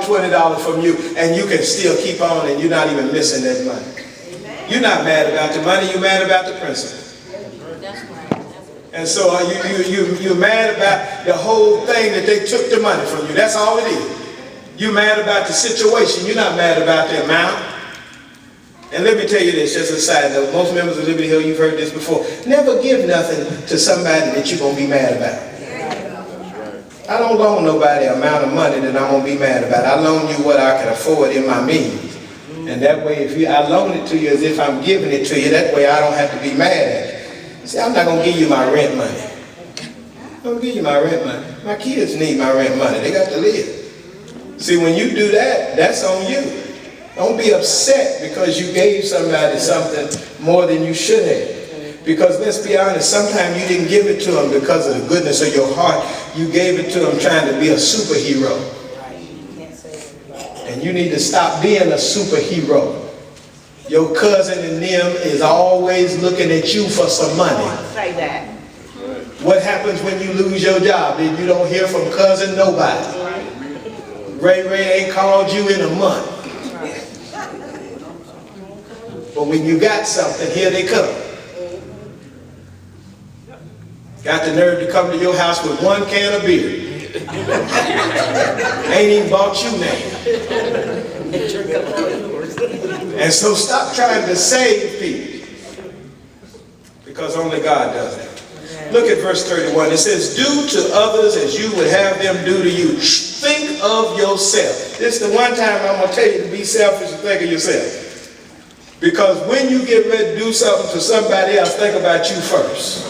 $20 from you, and you can still keep on, and you're not even missing that money. You're not mad about the money, you're mad about the principle. And so you're mad about the whole thing that they took the money from you. That's all it is. You're mad about the situation. You're not mad about the amount. And let me tell you this, just a side note. Most members of Liberty Hill, you've heard this before. Never give nothing to somebody that you're going to be mad about. I don't loan nobody an amount of money that I'm going to be mad about. I loan you what I can afford in my means. And that way, if I loan it to you as if I'm giving it to you, that way I don't have to be mad at you. See, I'm not going to give you my rent money. I'm going to give you my rent money. My kids need my rent money. They got to live. See, when you do that, that's on you. Don't be upset because you gave somebody something more than you should have. Because let's be honest, sometimes you didn't give it to them because of the goodness of your heart. You gave it to them trying to be a superhero. And you need to stop being a superhero. Your cousin and them is always looking at you for some money. Say that. What happens when you lose your job? Then you don't hear from cousin nobody. Ray ain't called you in a month. But when you got something, here they come. Got the nerve to come to your house with one can of beer. Ain't even bought you none. And so stop trying to save people. Because only God does that. Look at verse 31. It says, do to others as you would have them do to you. Think of yourself. This is the one time I'm going to tell you to be selfish and think of yourself. Because when you get ready to do something to somebody else, think about you first.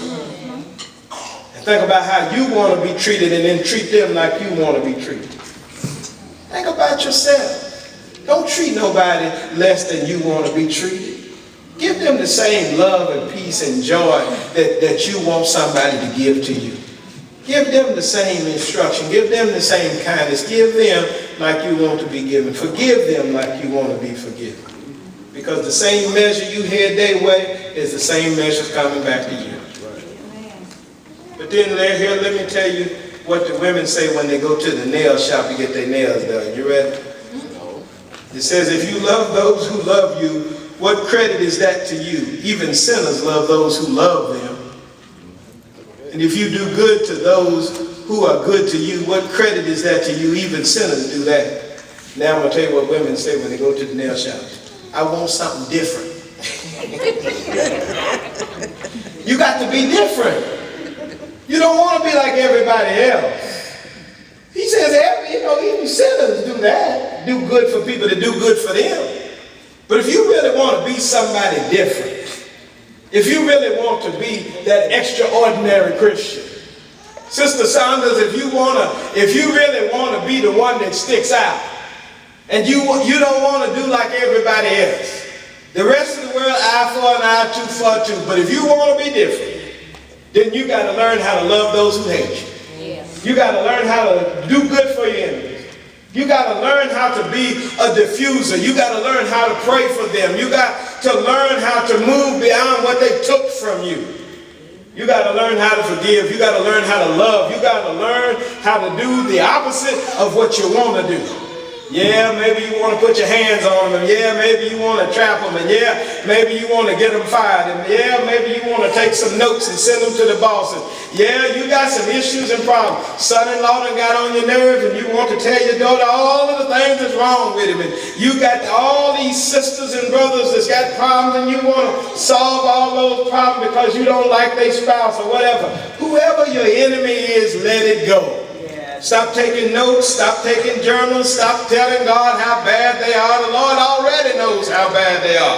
And think about how you want to be treated and then treat them like you want to be treated. Think about yourself. Don't treat nobody less than you want to be treated. Give them the same love and peace and joy that you want somebody to give to you. Give them the same instruction. Give them the same kindness. Give them like you want to be given. Forgive them like you want to be forgiven. Because the same measure you head their way is the same measure coming back to you. But then here, let me tell you what the women say when they go to the nail shop to get their nails done. You ready? It says, if you love those who love you, what credit is that to you? Even sinners love those who love them. And if you do good to those who are good to you, what credit is that to you? Even sinners do that. Now I'm going to tell you what women say when they go to the nail shop. I want something different. You got to be different. You don't want to be like everybody else. He says, even sinners do that. Do good for people to do good for them. But if you really want to be somebody different, if you really want to be that extraordinary Christian, Sister Saunders, if you really want to be the one that sticks out, and you don't want to do like everybody else, the rest of the world, eye for an eye, tooth for a tooth. But if you want to be different, then you got to learn how to love those who hate you. Yes. You got to learn how to do good for your enemies. You got to learn how to be a diffuser. You got to learn how to pray for them. You got to learn how to move beyond what they took from you. You got to learn how to forgive. You got to learn how to love. You got to learn how to do the opposite of what you want to do. Yeah, maybe you want to put your hands on them. And yeah, maybe you want to trap them. And yeah, maybe you want to get them fired. And yeah, maybe you want to take some notes and send them to the bosses. Yeah, you got some issues and problems. Son-in-law done got on your nerves and you want to tell your daughter all of the things that's wrong with him. And you got all these sisters and brothers that's got problems and you want to solve all those problems because you don't like their spouse or whatever. Whoever your enemy is, let it go. Stop taking notes, stop taking journals, stop telling God how bad they are. The Lord already knows how bad they are.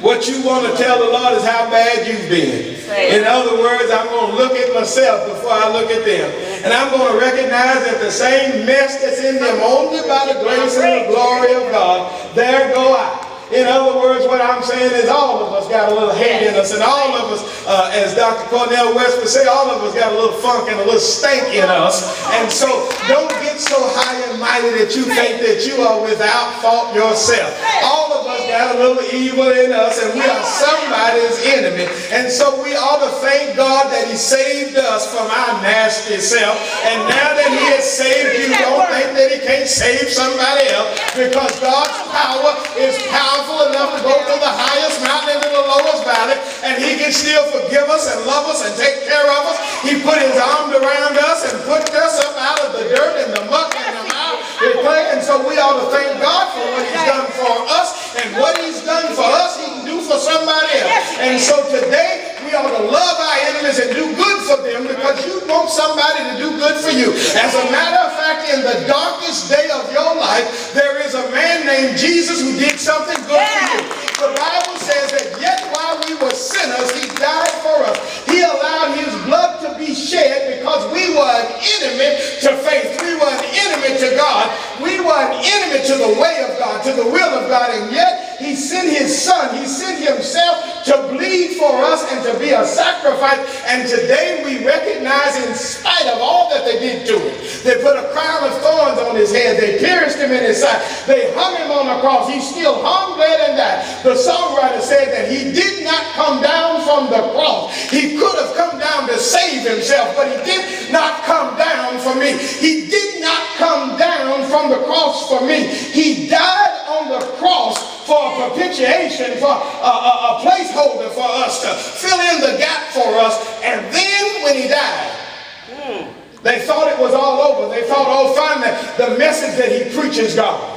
What you want to tell the Lord is how bad you've been. In other words, I'm going to look at myself before I look at them. And I'm going to recognize that the same mess that's in them, only by the grace and the glory of God, there go I. In other words, what I'm saying is all of us got a little hate in us, and all of us, as Dr. Cornel West would say, all of us got a little funk and a little stank in us. And so don't get so high and Almighty that you think that you are without fault yourself. All of us got a little evil in us, and we are somebody's enemy. And so we ought to thank God that he saved us from our nasty self. And now that he has saved you, don't think that he can't save somebody else, because God's power is powerful enough to go to the highest mountain and to the lowest valley, and he can still forgive us and love us and take care of us. He put his arms around us and put us up out of the dirt and the muck and the mire and clay. And so we ought to thank God for what he's done for us, and what he's done for us he can do for somebody else. And so today we ought to love our enemies and do good for them, because you want somebody to do good for you. As a matter of fact, in the darkest day of your life, there is a man named Jesus who did something good for you. The Bible says that yet while we were sinners, he died for us. He allowed his blood to be shed because we were an enemy to faith. We were an enemy to God. We were an enemy to the way of God, to the will of God. And yet he sent his son. He sent himself to bleed for us and to be a sacrifice. And today we recognize, in spite of all that they did to him, they put a crown of thorns on his head. They pierced him in his side. They hung him on a cross. He still hung, bled, and died. The songwriter said that he did not come down from the cross. He could have come down to save himself, but he did not come down for me. He did not come down from the cross for me. He died on the cross for a propitiation, for a placeholder for us to fill in the gap for us. And then when he died, they thought it was all over. They thought, oh, finally, the message that he preaches God.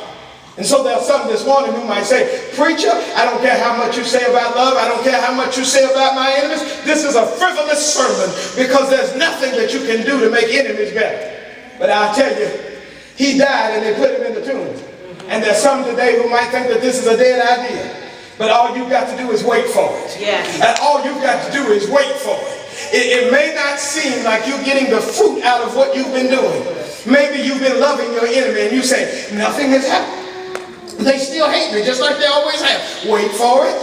And so there's some this morning who might say, preacher, I don't care how much you say about love. I don't care how much you say about my enemies. This is a frivolous sermon, because there's nothing that you can do to make enemies better. But I'll tell you, he died and they put him in the tomb. And there's some today who might think that this is a dead idea. But all you've got to do is wait for it. Yes. And all you've got to do is wait for it. It may not seem like you're getting the fruit out of what you've been doing. Maybe you've been loving your enemy and you say, nothing has happened. They still hate me just like they always have. Wait for it.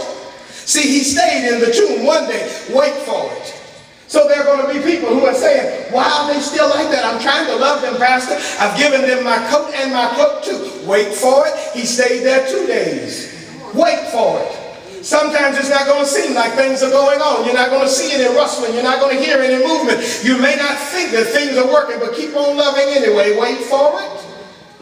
See, he stayed in the tomb one day. Wait for it. So there are going to be people who are saying, why are they still like that? I'm trying to love them, Pastor. I've given them my coat and my cloak too. Wait for it. He stayed there 2 days. Wait for it. Sometimes it's not going to seem like things are going on. You're not going to see any rustling. You're not going to hear any movement. You may not think that things are working, but keep on loving anyway. Wait for it.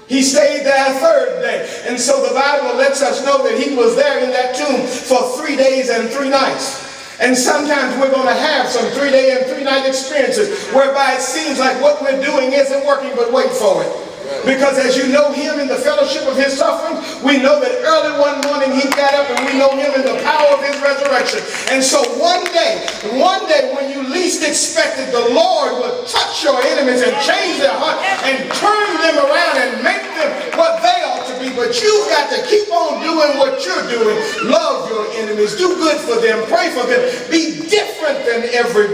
He stayed there a 3rd day. And so the Bible lets us know that he was there in that tomb for 3 days and 3 nights. And sometimes we're going to have some 3-day and 3-night experiences whereby it seems like what we're doing isn't working, but wait for it. Because as you know him in the fellowship of his suffering, we know that early one morning he got up, and we know him in the power of his resurrection. And so one day when you least expect it, the Lord will touch your enemies and change their heart and turn them around and make them what they ought to be. But you've got to keep on doing what you're doing. Love your enemies. Do good for them. Pray for them. Be different than everybody.